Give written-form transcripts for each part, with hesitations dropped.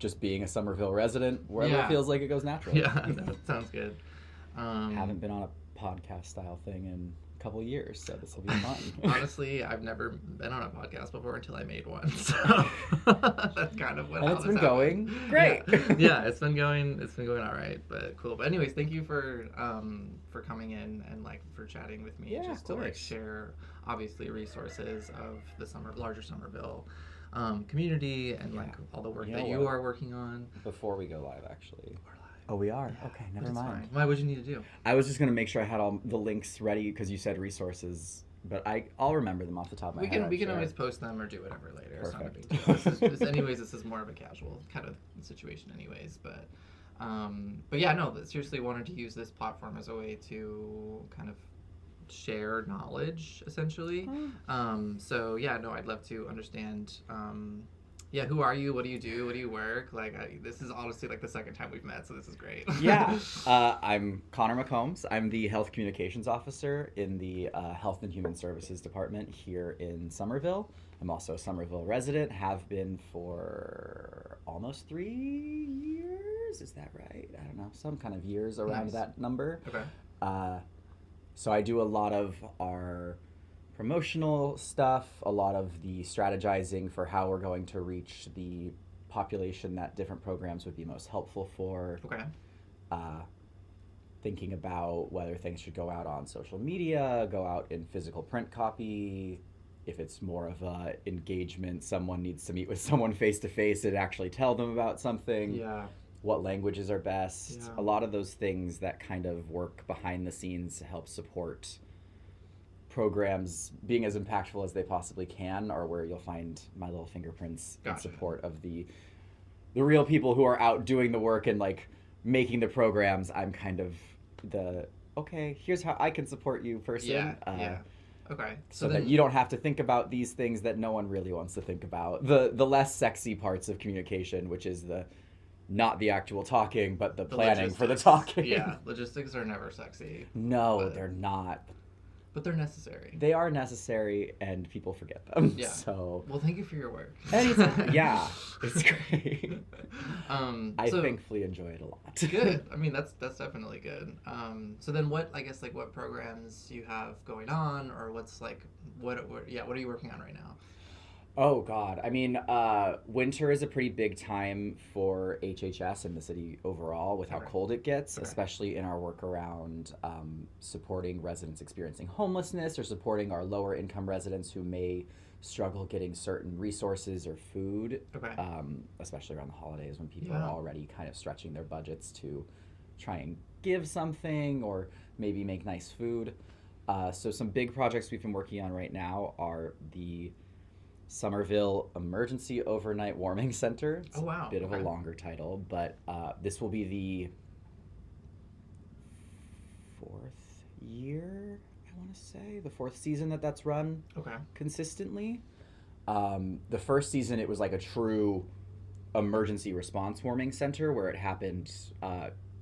just being a Somerville resident, wherever it feels like it goes naturally. Yeah, that sounds good. Haven't been on a podcast style thing in a couple of years, so this will be fun. Honestly, I've never been on a podcast before until I made one, so that's kind of what. And it's been going great. Yeah, it's been going all right, but cool. But anyways, thank you for coming in and like for chatting with me, just to like share obviously resources of the larger Somerville community and like all the work that you are working on. Before we go live, actually. Oh, we are? Yeah. Okay, never mind. Fine. Why would you need to do? I was just going to make sure I had all the links ready because you said resources, but I'll remember them off the top of my head. We can always post them or do whatever later. Perfect. It's not a big deal. This is more of a casual kind of situation anyways, but yeah, no, seriously wanted to use this platform as a way to kind of share knowledge, essentially. So yeah, no, I'd love to understand who are you? What do you do? What do you work? Like, this is honestly like the second time we've met, so this is great. Yeah. I'm Connor McCombs. I'm the Health Communications Officer in the Health and Human Services Department here in Somerville. I'm also a Somerville resident, have been for almost 3 years. Is that right? I don't know. Some kind of years around that number. Okay. So I do a lot of our promotional stuff, a lot of the strategizing for how we're going to reach the population that different programs would be most helpful for. Okay. Thinking about whether things should go out on social media, go out in physical print copy. If it's more of a engagement, someone needs to meet with someone face to face and actually tell them about something. Yeah. What languages are best. Yeah. A lot of those things that kind of work behind the scenes to help support programs being as impactful as they possibly can are where you'll find my little fingerprints in support of the real people who are out doing the work and like making the programs. I'm kind of here's how I can support you person. Yeah. Okay. So that you don't have to think about these things that no one really wants to think about. The less sexy parts of communication, which is not the actual talking, but the planning for the talking. Yeah, logistics are never sexy. No, they're not. But they're necessary. They are necessary, and people forget them. Yeah. So. Well, thank you for your work. Yeah, it's great. I thankfully enjoy it a lot. Good. I mean, that's definitely good. So then, what programs you have going on, or what's like, what are you working on right now? Oh, God. I mean, winter is a pretty big time for HHS and the city overall with how cold it gets, especially in our work around supporting residents experiencing homelessness or supporting our lower income residents who may struggle getting certain resources or food, especially around the holidays when people are already kind of stretching their budgets to try and give something or maybe make nice food. So some big projects we've been working on right now are the Somerville Emergency Overnight Warming Center. It's a bit of a longer title, but this will be the 4th year, I want to say, the 4th season that's run consistently. The first season, it was like a true emergency response warming center where it happened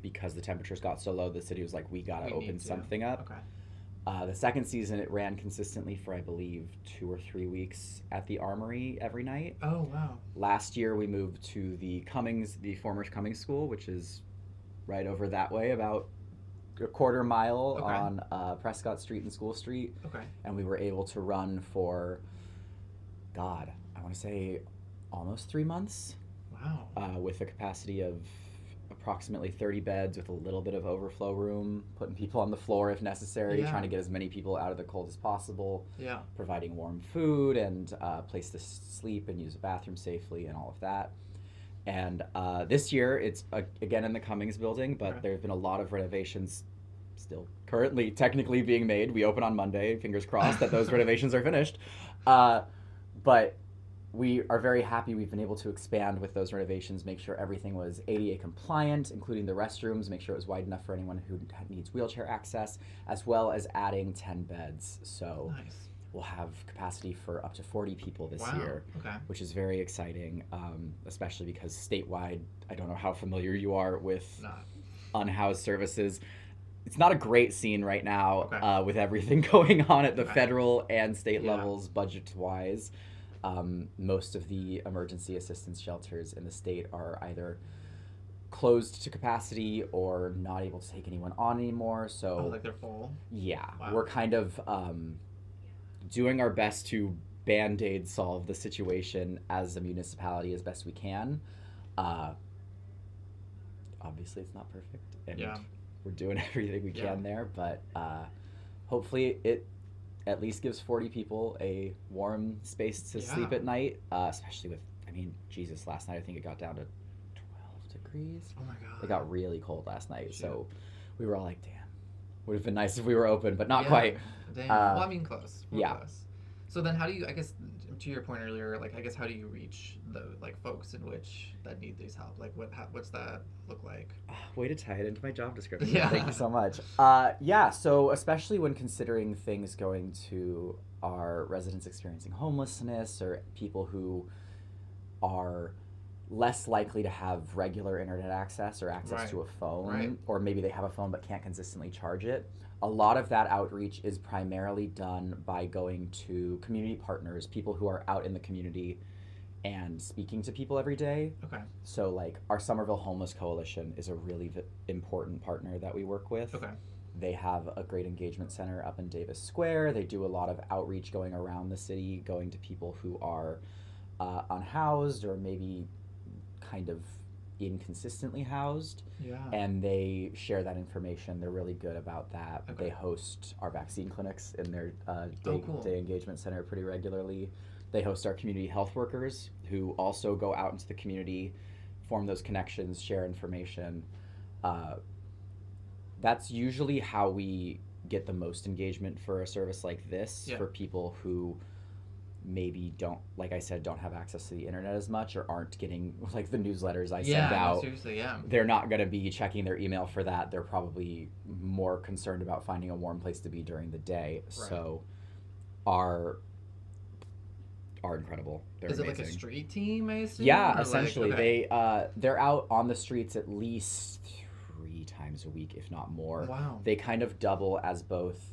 because the temperatures got so low, the city was like, we got to open something up. The second season, it ran consistently for, I believe, 2 or 3 weeks at the Armory every night. Oh, wow. Last year, we moved to the former Cummings School, which is right over that way, about a quarter mile on Prescott Street and School Street. And we were able to run for, I want to say almost 3 months. Wow. With a capacity of approximately 30 beds with a little bit of overflow room, putting people on the floor if necessary, trying to get as many people out of the cold as possible, providing warm food and a place to sleep and use a bathroom safely and all of that. And this year, it's again in the Cummings building, but there have been a lot of renovations still currently technically being made. We open on Monday, fingers crossed that those renovations are finished. But we are very happy we've been able to expand with those renovations, make sure everything was ADA compliant, including the restrooms, make sure it was wide enough for anyone who needs wheelchair access, as well as adding 10 beds. So we'll have capacity for up to 40 people this year, which is very exciting, especially because statewide, I don't know how familiar you are with unhoused services. It's not a great scene right now with everything going on at the federal and state levels budget-wise. most of the emergency assistance shelters in the state are either closed to capacity or not able to take anyone on anymore. So like they're full? Yeah. Wow. We're kind of doing our best to Band-Aid solve the situation as a municipality as best we can. Obviously, it's not perfect, and we're doing everything we can there, but hopefully it at least gives 40 people a warm space to sleep at night, especially with, I mean, Jesus, last night I think it got down to 12 degrees. Oh my God. It got really cold last night, so we were all like, damn, would have been nice if we were open, but not quite. Damn. Well, I mean, close. We're yeah. Close. So then how do you, I guess, to your point earlier, like, I guess, how do you reach the, like, folks in which that need these help? Like, what's that look like? Way to tie it into my job description. Yeah. Thank you so much. So especially when considering things going to our residents experiencing homelessness or people who are less likely to have regular internet access or access to a phone, or maybe they have a phone but can't consistently charge it. A lot of that outreach is primarily done by going to community partners, people who are out in the community and speaking to people every day. Okay. So like our Somerville Homeless Coalition is a really important partner that we work with. Okay. They have a great engagement center up in Davis Square. They do a lot of outreach going around the city, going to people who are unhoused or maybe kind of inconsistently housed, and they share that information. They're really good about that. They host our vaccine clinics in their day engagement center pretty regularly. They host our community health workers who also go out into the community, form those connections, share information. That's usually how we get the most engagement for a service like this, for people who maybe don't, like I said, don't have access to the internet as much or aren't getting like the newsletters I send out. Seriously, They're not going to be checking their email for that. They're probably more concerned about finding a warm place to be during the day. So are incredible. They're amazing. It like a street team, I assume? Yeah, essentially. They're out on the streets at least 3 times a week, if not more. Wow. They kind of double as both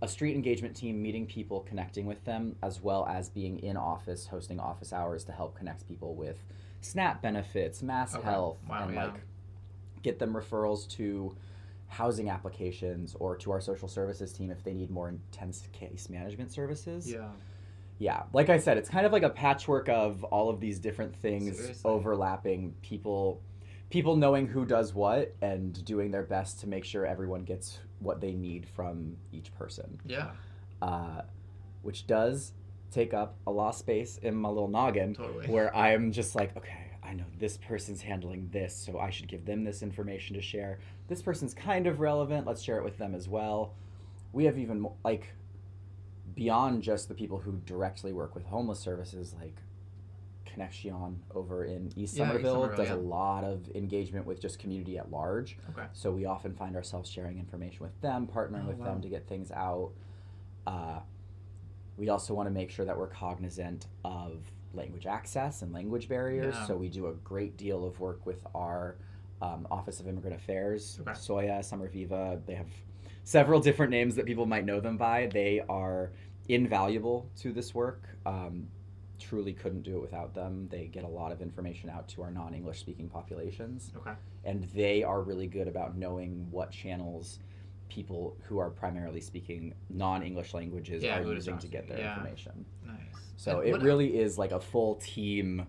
a street engagement team, meeting people, connecting with them, as well as being in office, hosting office hours to help connect people with SNAP benefits, mass health, and like get them referrals to housing applications or to our social services team if they need more intense case management services. Yeah, like I said, it's kind of like a patchwork of all of these different things overlapping, people knowing who does what and doing their best to make sure everyone gets what they need from each person. Which does take up a lot of space in my little noggin, where I'm just like, okay, I know this person's handling this, so I should give them this information to share. This person's kind of relevant, let's share it with them as well. We have even, like, beyond just the people who directly work with homeless services, like Connection over in East Somerville does a lot of engagement with just community at large. So we often find ourselves sharing information with them, partnering with them to get things out. We also want to make sure that we're cognizant of language access and language barriers. So we do a great deal of work with our Office of Immigrant Affairs, SOIA, Summer Viva. They have several different names that people might know them by. They are invaluable to this work. Truly couldn't do it without them. They get a lot of information out to our non-English speaking populations. And they are really good about knowing what channels people who are primarily speaking non-English languages are using to get their information. So it really is like a full team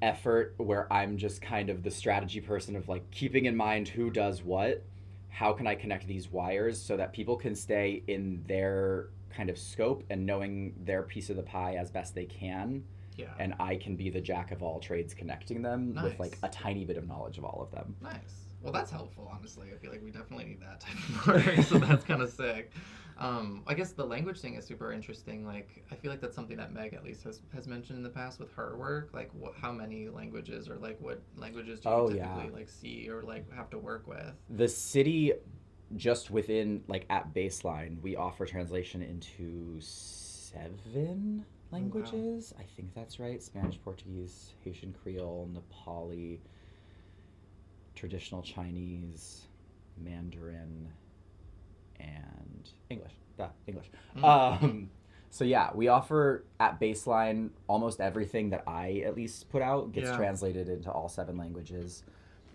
effort where I'm just kind of the strategy person of like keeping in mind who does what, how can I connect these wires so that people can stay in their kind of scope and knowing their piece of the pie as best they can. And I can be the jack of all trades connecting them with like a tiny bit of knowledge of all of them. Well, that's helpful, honestly. I feel like we definitely need that type of work, so that's kind of sick. I guess the language thing is super interesting. Like, I feel like that's something that Meg at least has mentioned in the past with her work. Like, how many languages or like what languages do you typically like see or like have to work with? The city, just within like at baseline, we offer translation into 7 languages. I think that's right. Spanish, Portuguese, Haitian Creole, Nepali, traditional Chinese, Mandarin, and English. English. So yeah, we offer at baseline almost everything that I at least put out gets translated into all 7 languages.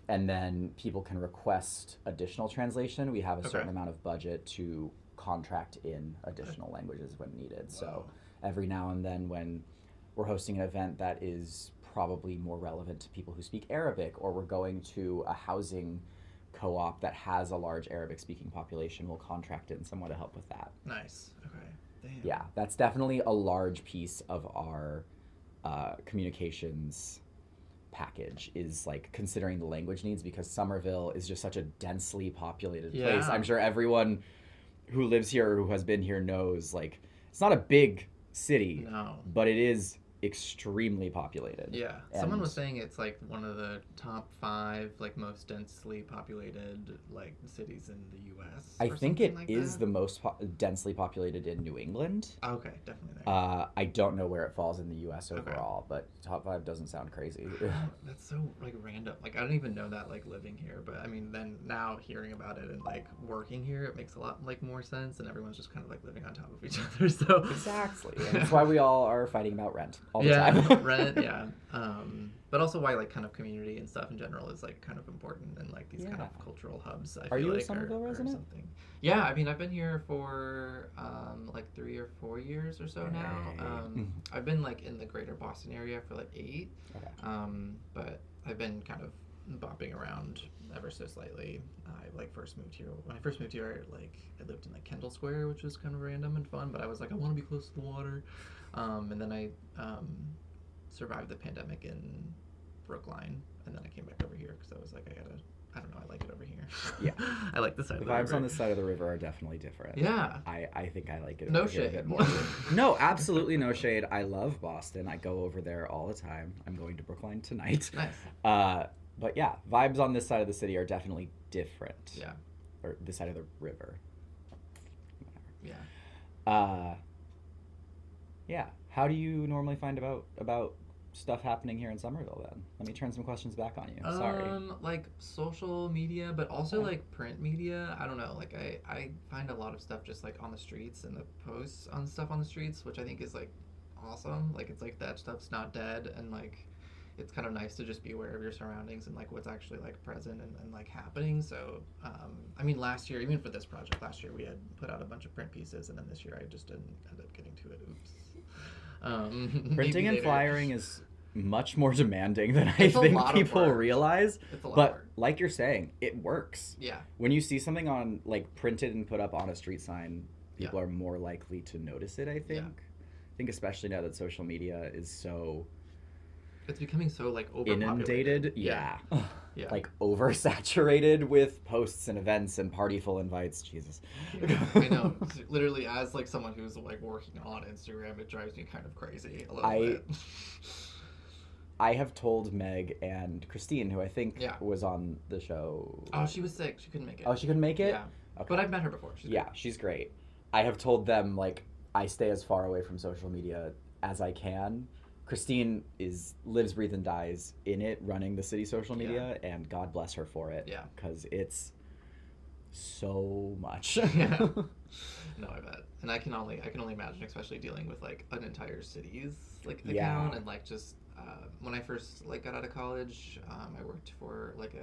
And then people can request additional translation. We have a certain amount of budget to contract in additional languages when needed. Wow. So every now and then when we're hosting an event that is probably more relevant to people who speak Arabic, or we're going to a housing co-op that has a large Arabic speaking population, we'll contract in someone to help with that. Nice. Okay. Damn. Yeah, that's definitely a large piece of our communications package, is like considering the language needs, because Somerville is just such a densely populated place. I'm sure everyone who lives here or who has been here knows, like, it's not a big city, but it is extremely populated. Yeah. Someone was saying it's like one of the top 5 like most densely populated like cities in the US. I think it is the most densely populated in New England. Okay, definitely there. I don't know where it falls in the US overall, but top 5 doesn't sound crazy. That's so like random. Like I don't even know that like living here, but I mean then now hearing about it and like working here, it makes a lot like more sense, and everyone's just kind of like living on top of each other. So exactly. And that's why we all are fighting about rent all the time. Rent, yeah. But also why like kind of community and stuff in general is like kind of important, and like these kind of cultural hubs. I feel you like a Somerville resident? Something. Yeah, I mean I've been here for like 3 or 4 years or so now. I've been like in the greater Boston area for like 8. Okay. But I've been kind of bopping around ever so slightly. I like first moved here. When I first moved here, like I lived in like Kendall Square, which was kind of random and fun. But I was like, I want to be close to the water. And then I survived the pandemic in Brookline, and then I came back over here because I was like, I don't know, I like it over here. Yeah. I like the side of the vibes river. on this side of the river are definitely different. Yeah. I think I like it no over shade. here a bit more. No, absolutely no shade. I love Boston. I go over there all the time. I'm going to Brookline tonight. Nice. But yeah, vibes on this side of the city are definitely different. Yeah. Or this side of the river. Yeah. Yeah. How do you normally find about stuff happening here in Somerville then? Let me turn some questions back on you. Sorry. Like social media, but also like print media. I don't know. Like I find a lot of stuff just like on the streets and the posts on stuff on the streets, which I think is like awesome. Like it's like that stuff's not dead, and like it's kind of nice to just be aware of your surroundings and like what's actually like present and like happening. So I mean last year, even for this project last year, we had put out a bunch of print pieces, and then this year I just didn't end up getting to it. Oops. Printing and flyering is much more demanding than I think people realize. It's a lot but of work. Like you're saying, it works. Yeah. When you see something on like printed and put up on a street sign, people are more likely to notice it, I think. Yeah. I think especially now that social media is so it's becoming so like overpopulated. Inundated. Yeah. Yeah. Like oversaturated with posts and events and partyful invites. Jesus. Yeah, I know. Literally, as like someone who's like working on Instagram, it drives me kind of crazy a little bit. I have told Meg and Christine, who I think was on the show. Oh, she was sick. She couldn't make it. Oh, she couldn't make it? Yeah. Okay. But I've met her before. She's great. She's great. I have told them, like, I stay as far away from social media as I can. Christine lives, breathes, and dies in it, running the city social media, and God bless her for it. Yeah. Because it's so much. Yeah. No, I bet. And I can only imagine, especially dealing with like an entire city's like account and like just when I first like got out of college, I worked for like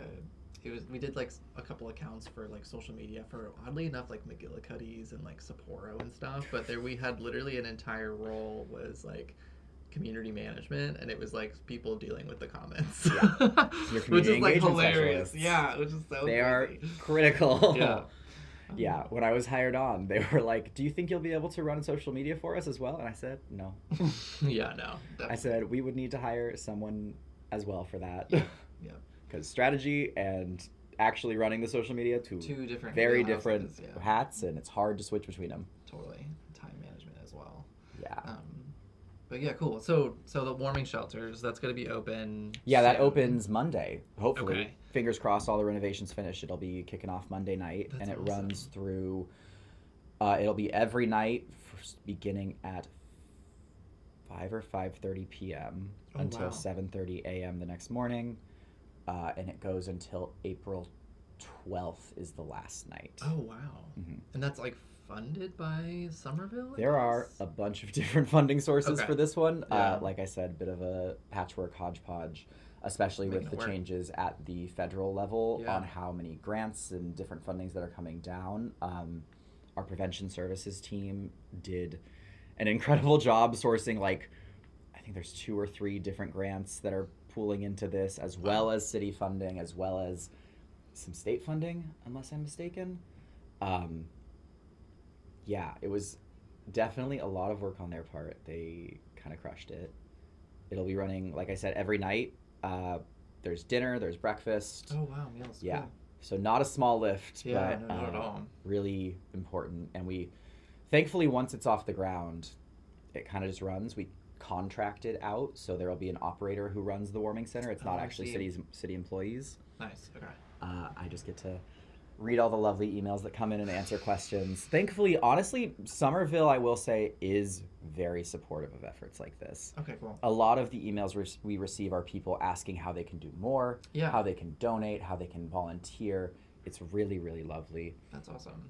we did like a couple accounts for like social media for oddly enough like McGillicuddy's and like Sapporo and stuff, but there we had literally an entire role was like community management, and it was like people dealing with the comments. Yeah. Your which is like hilarious. Yeah, which is so they crazy. Are critical. Yeah. Yeah, when I was hired on, they were like, do you think you'll be able to run social media for us as well? And I said, no. Yeah, no. Definitely. I said, we would need to hire someone as well for that. Yeah. Yeah. Because strategy and actually running the social media, two different very different hats, and it's hard to switch between them. Totally. Time management as well. Yeah. But yeah, cool. So the warming shelters, that's going to be open. Yeah, that opens Monday, hopefully. Okay. Fingers crossed, all the renovations finished. It'll be kicking off Monday night, and it runs through. It'll be every night, beginning at 5 or 5:30 p.m. until 7:30 a.m. the next morning, and it goes until April 12th is the last night. Oh wow! Mm-hmm. And that's like funded by Somerville? There are a bunch of different funding sources for this one. Yeah. Like I said, a bit of a patchwork hodgepodge, especially with the changes at the federal level on how many grants and different fundings that are coming down. Our prevention services team did an incredible job sourcing, like, I think there's 2 or 3 different grants that are pooling into this, as well as city funding, as well as some state funding, unless I'm mistaken. Yeah, it was definitely a lot of work on their part. They kind of crushed it. It'll be running, like I said, every night. There's dinner, there's breakfast. Oh, wow, meals. Yeah. Cool. So not a small lift, but not at all. Really important. And we, thankfully, once it's off the ground, it kind of just runs. We contracted out, so there will be an operator who runs the warming center. It's not actually city employees. Nice. Okay. I just get to read all the lovely emails that come in and answer questions. Thankfully, honestly, Somerville, I will say, is very supportive of efforts like this. Okay, cool. A lot of the emails we receive are people asking how they can do more, how they can donate, how they can volunteer. It's really, really lovely. That's awesome.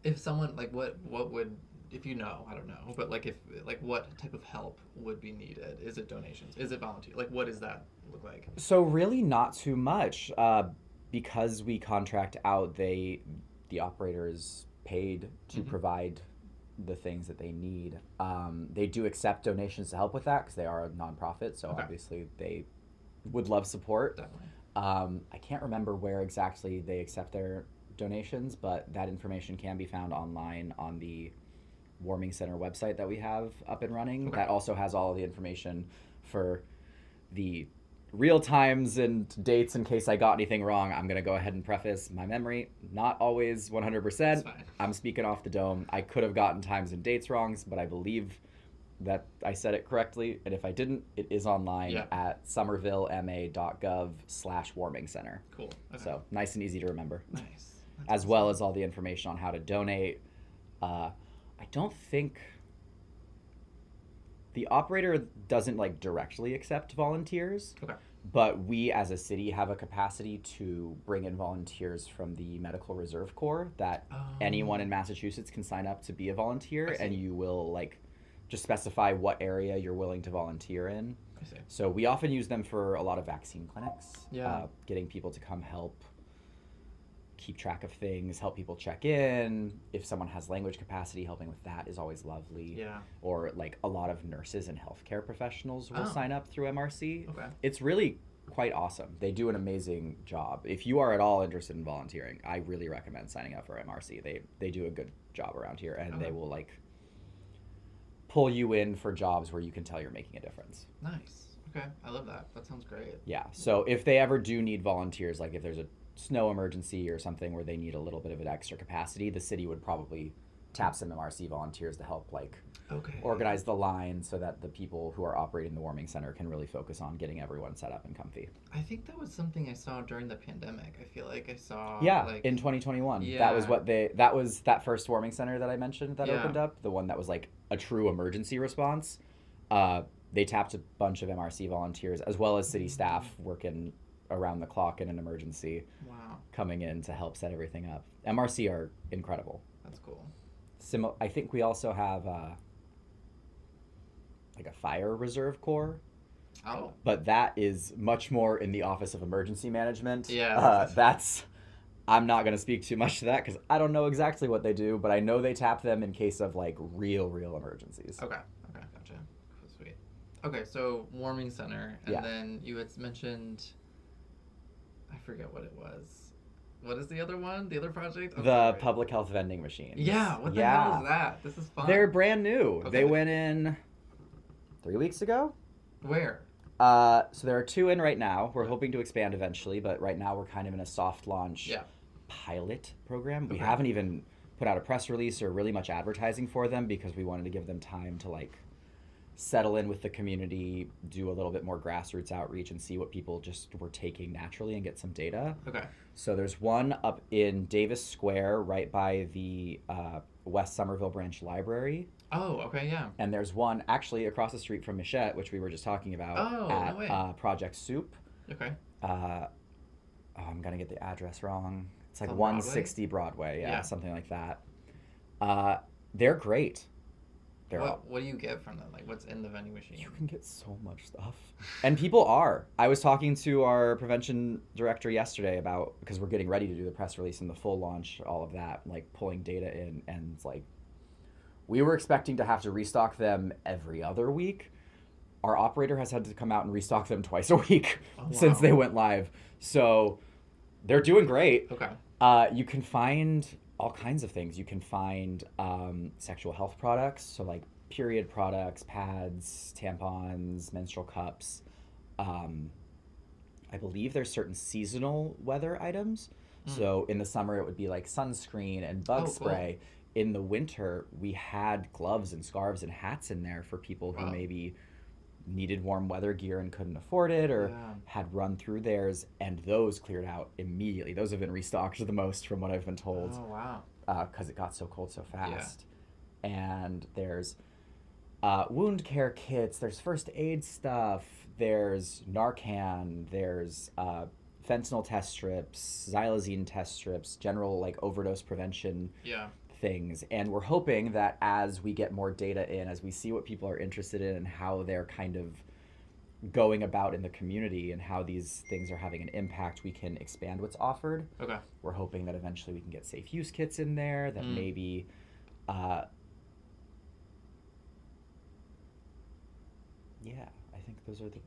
If someone, like, what would, if you know, I don't know, but like, if, like, what type of help would be needed? Is it donations? Is it volunteer? Like, what does that look like? So really not too much. Because we contract out, the operator is paid to provide the things that they need. They do accept donations to help with that because they are a nonprofit, so obviously they would love support. Definitely. I can't remember where exactly they accept their donations, but that information can be found online on the Warming Center website that we have up and running. That also has all of the information for the real times and dates in case I got anything wrong. I'm going to go ahead and preface my memory. Not always 100%. I'm speaking off the dome. I could have gotten times and dates wrong, but I believe that I said it correctly. And if I didn't, it is online at somervillema.gov/warming center. Cool. Okay. So nice and easy to remember. Nice. That's as well as all the information on how to donate. I don't think the operator doesn't like directly accept volunteers. Okay. But we as a city have a capacity to bring in volunteers from the Medical Reserve Corps that anyone in Massachusetts can sign up to be a volunteer, and you will like just specify what area you're willing to volunteer in. I see. So we often use them for a lot of vaccine clinics, getting people to come help keep track of things, help people check in. If someone has language capacity, helping with that is always lovely. Yeah. Or like a lot of nurses and healthcare professionals will sign up through MRC. Okay. It's really quite awesome. They do an amazing job. If you are at all interested in volunteering, I really recommend signing up for MRC. They do a good job around here, and they will like pull you in for jobs where you can tell you're making a difference. Nice. Okay. I love that. That sounds great. Yeah. So if they ever do need volunteers, like if there's a snow emergency or something where they need a little bit of an extra capacity, the city would probably tap some MRC volunteers to help like organize the line so that the people who are operating the warming center can really focus on getting everyone set up and comfy. I think that was something I saw during the pandemic. I feel like I saw in 2021. That was what that was that first warming center that I mentioned that opened up, the one that was like a true emergency response. They tapped a bunch of MRC volunteers as well as city staff working around the clock in an emergency, coming in to help set everything up. MRC are incredible. That's cool. I think we also have like a fire reserve corps. Oh. But that is much more in the Office of Emergency Management. Yeah. I'm not going to speak too much to that because I don't know exactly what they do, but I know they tap them in case of like real emergencies. Okay, gotcha. Sweet. Okay, so warming center, and then you had mentioned, I forget what it was. What is the other one? The other project? The public health vending machines. Yeah, what the hell is that? This is fun. They're brand new. Okay. They went in 3 weeks ago. Where? So there are 2 in right now. We're hoping to expand eventually, but right now we're kind of in a soft launch pilot program. We haven't even put out a press release or really much advertising for them because we wanted to give them time to like settle in with the community, do a little bit more grassroots outreach, and see what people just were taking naturally and get some data. Okay. So there's one up in Davis Square right by the West Somerville Branch Library. Oh, okay, yeah. And there's one actually across the street from Michette, which we were just talking about at Project Soup. Okay. I'm going to get the address wrong. It's like 160 Broadway, something like that. They're great. What do you get from them? Like, what's in the vending machine? You can get so much stuff. And people are. I was talking to our prevention director yesterday about, because we're getting ready to do the press release and the full launch, all of that, like pulling data in, and like we were expecting to have to restock them every other week. Our operator has had to come out and restock them twice a week since they went live. So they're doing great. Okay. You can find all kinds of things. You can find sexual health products, so like period products, pads, tampons, menstrual cups. I believe there's certain seasonal weather items. So in the summer, it would be like sunscreen and bug spray. Cool. In the winter, we had gloves and scarves and hats in there for people who maybe needed warm weather gear and couldn't afford it, or had run through theirs, and those cleared out immediately. Those have been restocked the most from what I've been told. Oh, wow. Because it got so cold so fast. Yeah. And there's wound care kits, there's first aid stuff, there's Narcan, there's fentanyl test strips, xylazine test strips, general like overdose prevention things. And we're hoping that as we get more data in, as we see what people are interested in and how they're kind of going about in the community and how these things are having an impact, we can expand what's offered. Okay. We're hoping that eventually we can get safe use kits in there, that maybe I think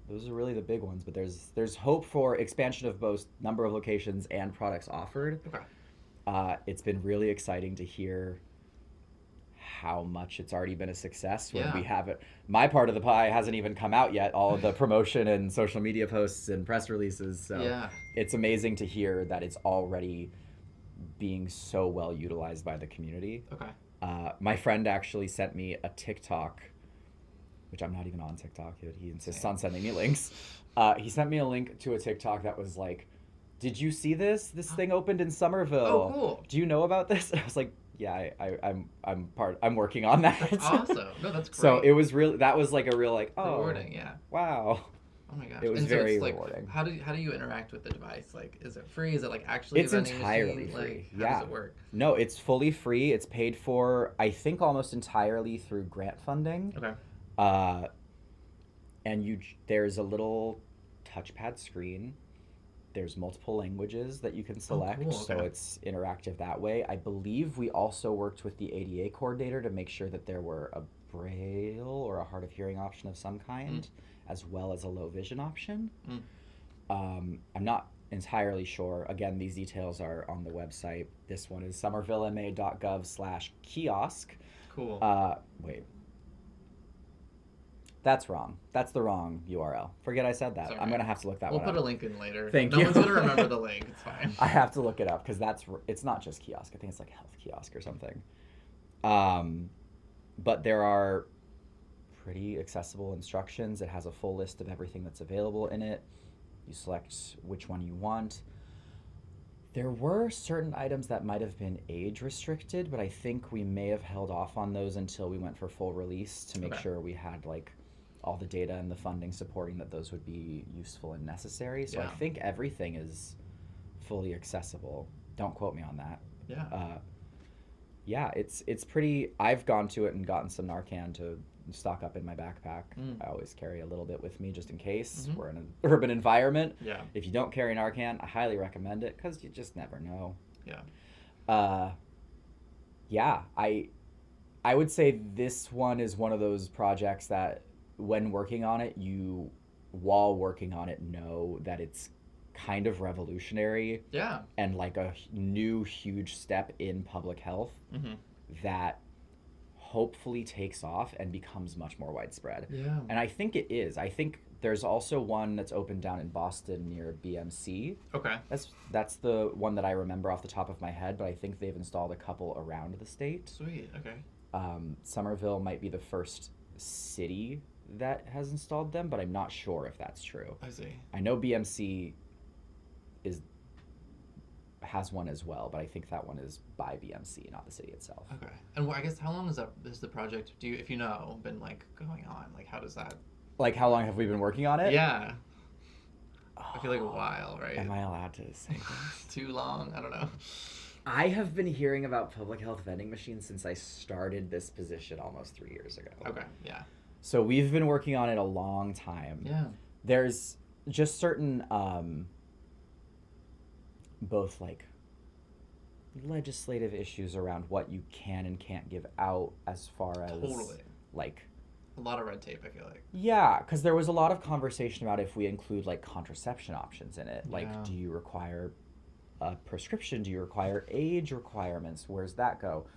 those are really the big ones, but there's hope for expansion of both number of locations and products offered. Okay. It's been really exciting to hear how much it's already been a success when we have it. My part of the pie hasn't even come out yet, all of the promotion and social media posts and press releases. So it's amazing to hear that it's already being so well utilized by the community. Okay. My friend actually sent me a TikTok, which I'm not even on TikTok. He insists on sending me links. He sent me a link to a TikTok that was like, "Did you see this? This thing opened in Somerville. Oh, cool. Do you know about this?" And I was like, "Yeah, I'm working on that." That's awesome. No, that's great. So it was really, that was like a real like, oh, rewarding, yeah. Wow. Oh my gosh. It was very rewarding. How do you interact with the device? Like, is it free? Is it like actually it's a vending entirely machine? free. Like, how does it work? No, it's fully free. It's paid for, I think, almost entirely through grant funding. Okay. And there's a little touchpad screen. There's multiple languages that you can select, cool. Okay. So it's interactive that way. I believe we also worked with the ADA coordinator to make sure that there were a braille or a hard of hearing option of some kind, as well as a low vision option. I'm not entirely sure. Again, these details are on the website. This one is somervillema.gov/kiosk. Cool. Wait. That's wrong. That's the wrong URL. Forget I said that. I'm going to have to look that one up. We'll put a link in later. Thank you. No one's going to remember the link. It's fine. I have to look it up because it's not just kiosk. I think it's like health kiosk or something. But there are pretty accessible instructions. It has a full list of everything that's available in it. You select which one you want. There were certain items that might have been age restricted, but I think we may have held off on those until we went for full release to make sure we had like all the data and the funding supporting that those would be useful and necessary. So I think everything is fully accessible. Don't quote me on that. Yeah. It's pretty. I've gone to it and gotten some Narcan to stock up in my backpack. I always carry a little bit with me just in case. We're in an urban environment. If you don't carry Narcan, I highly recommend it because you just never know. I would say this one is one of those projects that when working on it, while working on it, know that it's kind of revolutionary and like a new huge step in public health that hopefully takes off and becomes much more widespread. And I think it is. I think there's also one that's opened down in Boston near BMC. Okay. That's the one that I remember off the top of my head, but I think they've installed a couple around the state. Sweet. Okay. Somerville might be the first city that has installed them, but I'm not sure if that's true. I see. I know BMC has one as well, but I think that one is by BMC, not the city itself. Okay. And I guess how long is the project, if you know, been like going on? Like how does that? Like how long have we been working on it? Yeah. I feel like a while, right? Am I allowed to say this? Too long? I don't know. I have been hearing about public health vending machines since I started this position almost 3 years ago. Okay, yeah. So we've been working on it a long time. Yeah. There's just certain both like legislative issues around what you can and can't give out as far as like a lot of red tape, I feel like. Yeah, because there was a lot of conversation about if we include like contraception options in it. Like, do you require a prescription? Do you require age requirements? Where's that go?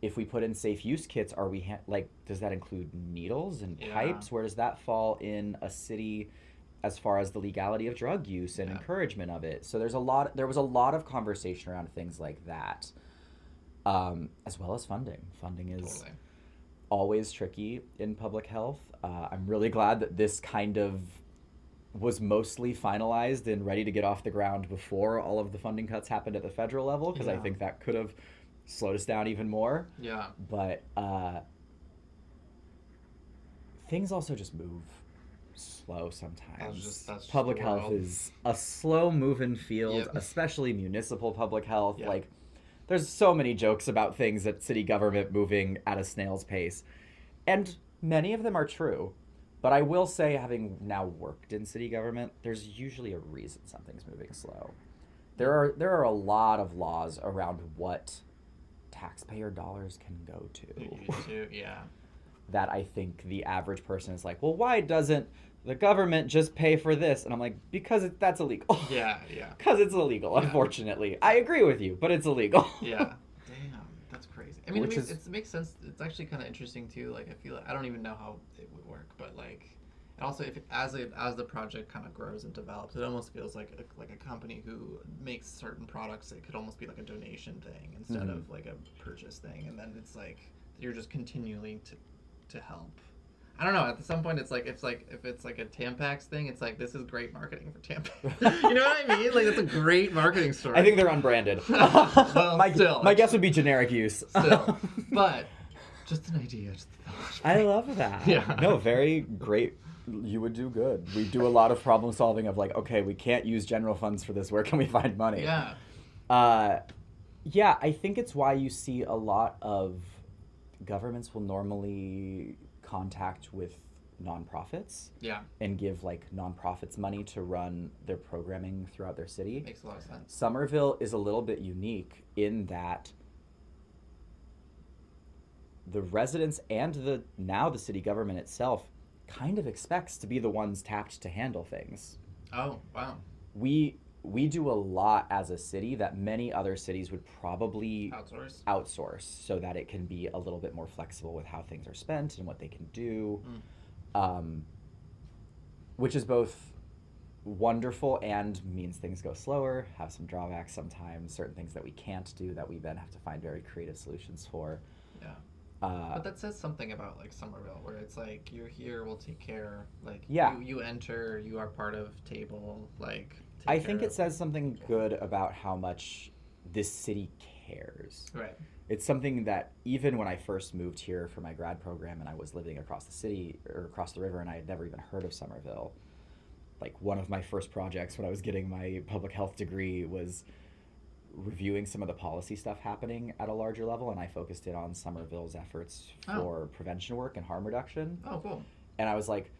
If we put in safe use kits, are we like, does that include needles and pipes? Where does that fall in a city as far as the legality of drug use and encouragement of it? So there was a lot of conversation around things like that, as well as funding. Funding is always tricky in public health. I'm really glad that this kind of was mostly finalized and ready to get off the ground before all of the funding cuts happened at the federal level, because I think that could have slowed us down even more. Yeah. But things also just move slow sometimes. That's public health is a slow moving field, especially municipal public health. Like, there's so many jokes about things at city government moving at a snail's pace, and many of them are true. But I will say, having now worked in city government, there's usually a reason something's moving slow. There are a lot of laws around what taxpayer dollars can go to. That I think the average person is like, well, why doesn't the government just pay for this? And I'm like, because that's illegal. Because it's illegal, unfortunately. I agree with you, but it's illegal. Damn, that's crazy. I mean, it makes sense. It's actually kind of interesting too. Like, I feel like I don't even know how it would work, but like, and also as the project kind of grows and develops, it almost feels like a company who makes certain products. It could almost be like a donation thing instead of like a purchase thing, and then it's like you're just continuing to help. I don't know. At some point, if it's like a Tampax thing, it's like, this is great marketing for Tampax. You know what I mean? Like, that's a great marketing story. I think they're unbranded. Well, my guess would be generic use. Still, but just an idea. I love that. Yeah. No, very great. You would do good. We do a lot of problem solving of like, okay, we can't use general funds for this. Where can we find money? Yeah. Yeah, I think it's why you see a lot of governments will normally contact with nonprofits and give like nonprofits money to run their programming throughout their city. Makes a lot of sense. Somerville is a little bit unique in that the residents and the city government itself kind of expects to be the ones tapped to handle things. Oh, wow. We do a lot as a city that many other cities would probably outsource so that it can be a little bit more flexible with how things are spent and what they can do, which is both wonderful and means things go slower, have some drawbacks sometimes, certain things that we can't do that we then have to find very creative solutions for. Yeah. But that says something about like Somerville, where it's like, you're here, we'll take care. Like, you enter, you are part of table, like. I think it says something good about how much this city cares. Right. It's something that even when I first moved here for my grad program and I was living across the city or across the river and I had never even heard of Somerville, like one of my first projects when I was getting my public health degree was reviewing some of the policy stuff happening at a larger level, and I focused in on Somerville's efforts for prevention work and harm reduction. Oh, cool. And I was like,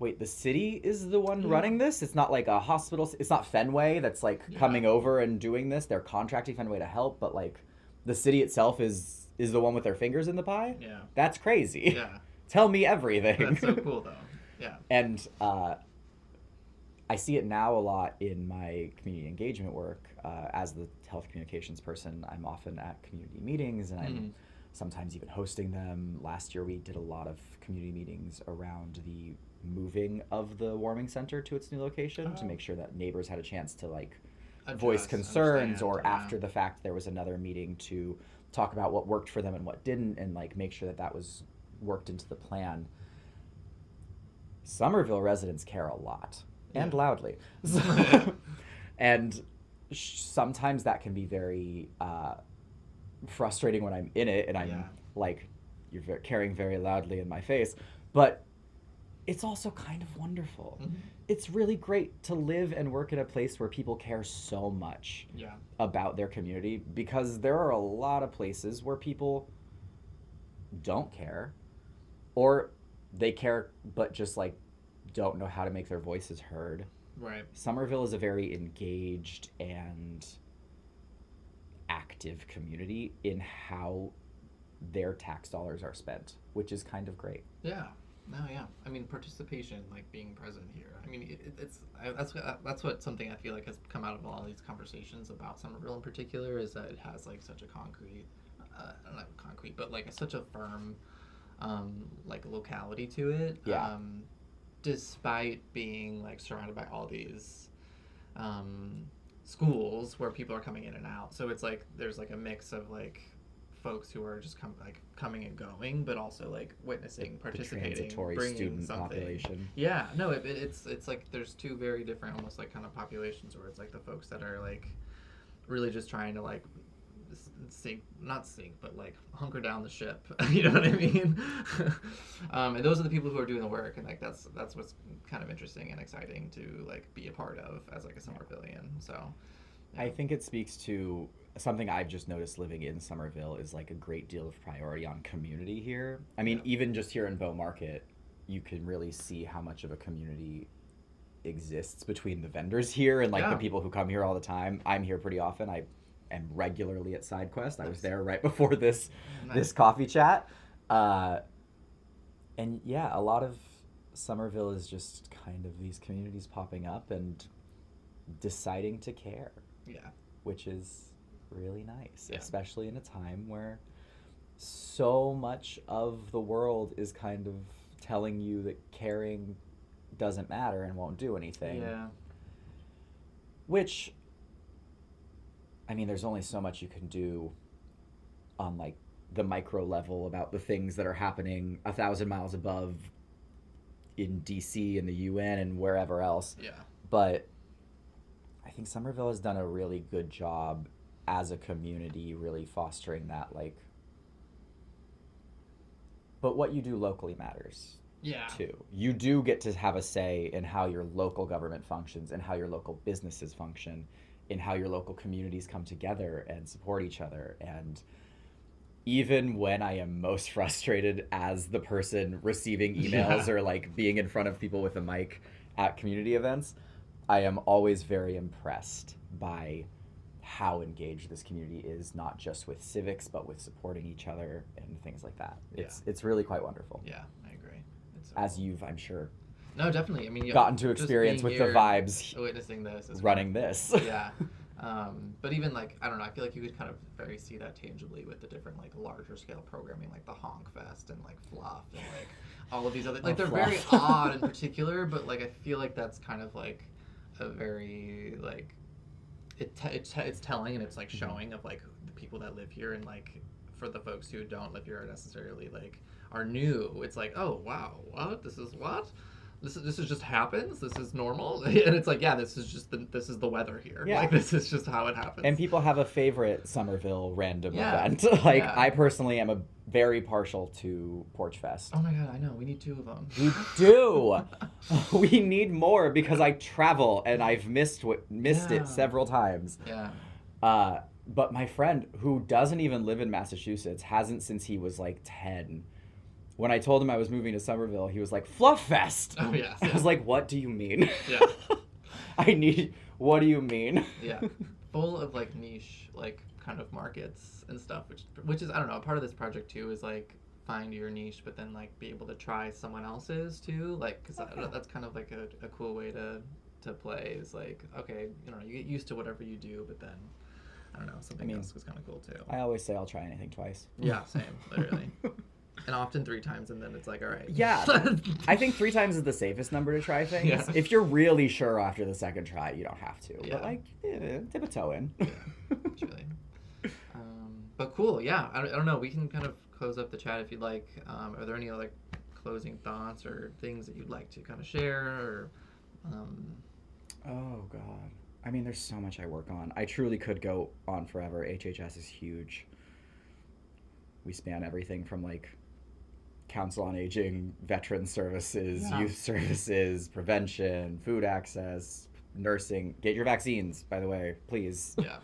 wait, the city is the one running this? It's not like a hospital. It's not Fenway that's like coming over and doing this. They're contracting Fenway to help, but like the city itself is the one with their fingers in the pie? Yeah. That's crazy. Yeah. Tell me everything. That's so cool though. Yeah. And I see it now a lot in my community engagement work. As the health communications person, I'm often at community meetings and I'm sometimes even hosting them. Last year we did a lot of community meetings around the moving of the warming center to its new location to make sure that neighbors had a chance to like voice concerns, or after the fact there was another meeting to talk about what worked for them and what didn't, and like make sure that was worked into the plan. Somerville residents care a lot and loudly. And sometimes that can be very frustrating when I'm in it and I'm like, you're caring very loudly in my face, but it's also kind of wonderful it's really great to live and work in a place where people care so much about their community, because there are a lot of places where people don't care, or they care but just like don't know how to make their voices heard. Right. Somerville is a very engaged and active community in how their tax dollars are spent, which is kind of great. Yeah. No, yeah. I mean, participation, like being present here. I mean, that's what something I feel like has come out of all these conversations about Somerville in particular, is that it has like such a concrete, not concrete, but like such a firm, like locality to it. Yeah. Despite being like surrounded by all these, schools where people are coming in and out, so it's like there's like a mix of like folks who are just coming and going, but also like witnessing, participating, the transitory bringing student something. Population. Yeah, no, it's like there's two very different, almost like kind of populations, where it's like the folks that are like really just trying to like not sink, but like hunker down the ship. You know what I mean? And those are the people who are doing the work, and like that's what's kind of interesting and exciting to like be a part of as like a Somervillian. So yeah. I think it speaks to something I've just noticed living in Somerville, is like a great deal of priority on community here. I mean, even just here in Bow Market, you can really see how much of a community exists between the vendors here and like the people who come here all the time. I'm here pretty often. I am regularly at SideQuest. I was there right before this coffee chat. And yeah, a lot of Somerville is just kind of these communities popping up and deciding to care. Yeah. Which is really nice, especially in a time where so much of the world is kind of telling you that caring doesn't matter and won't do anything. Yeah. Which, I mean, there's only so much you can do on like the micro level about the things that are happening 1,000 miles above in DC and the UN and wherever else. Yeah. But I think Somerville has done a really good job as a community, really fostering that, like, but what you do locally matters. Yeah. Too. You do get to have a say in how your local government functions, and how your local businesses function, in how your local communities come together and support each other. And even when I am most frustrated as the person receiving emails or like being in front of people with a mic at community events, I am always very impressed by how engaged this community is, not just with civics, but with supporting each other and things like that. It's really quite wonderful. Yeah, I agree. It's as you've, I'm sure, no, definitely. I mean, gotten to experience with the vibes, witnessing this, is running this. Yeah. But even like, I don't know, I feel like you could kind of very see that tangibly with the different like larger scale programming, like the Honk Fest and like Fluff and like all of these other, like they're very odd in particular, but like I feel like that's kind of like a very like it's telling, and it's like showing of like the people that live here, and like for the folks who don't live here or necessarily like are new, it's like, oh wow, this is just happens, this is normal. And it's like, yeah, this is the weather here. Like this is just how it happens. And people have a favorite Somerville random event. Like I personally am a very partial to Porch Fest. Oh my god, I know, we need 2 of them. We do. We need more, because I travel and I've missed it several times. Yeah. But my friend, who doesn't even live in Massachusetts, hasn't since he was like 10. When I told him I was moving to Somerville, he was like, Fluff Fest! Oh, yeah. I was like, what do you mean? Yeah. What do you mean? Yeah. Full of, like, niche, like, kind of markets and stuff, which is, I don't know, part of this project, too, is, like, find your niche, but then, like, be able to try someone else's, too. Like, because that's kind of, like, a cool way to play, is, like, okay, you know, you get used to whatever you do, but then, I don't know, something else was kind of cool, too. I always say I'll try anything twice. Yeah, same, literally. And often 3 times, and then it's like, all right. Yeah. I think 3 times is the safest number to try things. Yeah. If you're really sure after the second try, you don't have to. Yeah. But, like, dip a toe in. Yeah, truly. But cool, yeah. I don't know. We can kind of close up the chat if you'd like. Are there any other closing thoughts or things that you'd like to kind of share? Or, Oh, God. I mean, there's so much I work on. I truly could go on forever. HHS is huge. We span everything from, like, Council on Aging, veteran services, youth services, prevention, food access, nursing. Get your vaccines, by the way, please. Yeah.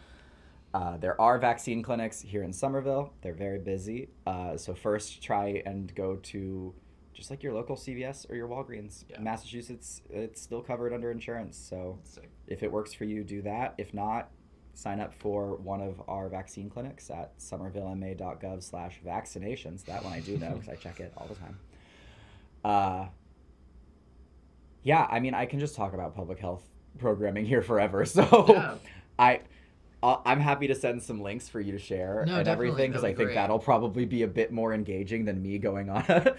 There are vaccine clinics here in Somerville. They're very busy. So first try and go to just like your local CVS or your Walgreens. Yeah. In Massachusetts, it's still covered under insurance. So Sick. if it works for you, do that. If not, sign up for one of our vaccine clinics at somervillema.gov/vaccinations. That one I do know because I check it all the time. Yeah, I mean, I can just talk about public health programming here forever. So I'm happy to send some links for you to share and everything because I think that'll probably be a bit more engaging than me going on a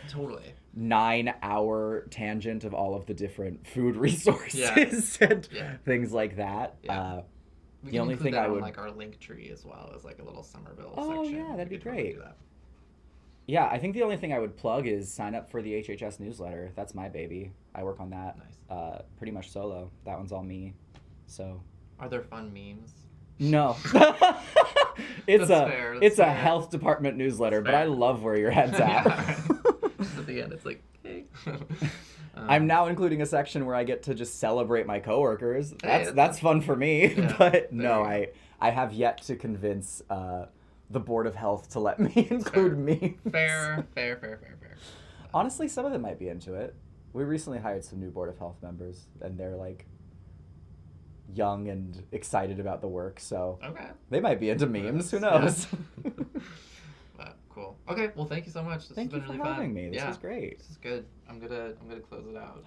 9-hour tangent of all of the different food resources and things like that. We the can only include thing that I would on like our link tree as well as like a little Somerville section. Oh yeah, that'd be great. Totally yeah, I think the only thing I would plug is sign up for the HHS newsletter. That's my baby. I work on that pretty much solo. That one's all me. So are there fun memes? No. It's a health department newsletter, but I love where your head's at. Just at the end, it's like, hey. I'm now including a section where I get to just celebrate my coworkers. That's fun for me. Yeah, but no, I have yet to convince the Board of Health to let me include me. Fair. Honestly, some of them might be into it. We recently hired some new Board of Health members, and they're like young and excited about the work, so they might be into memes. Who knows? Cool. Okay, well, thank you so much. This has been really fun. Thank you for having me. This was great. This is good. I'm gonna close it out.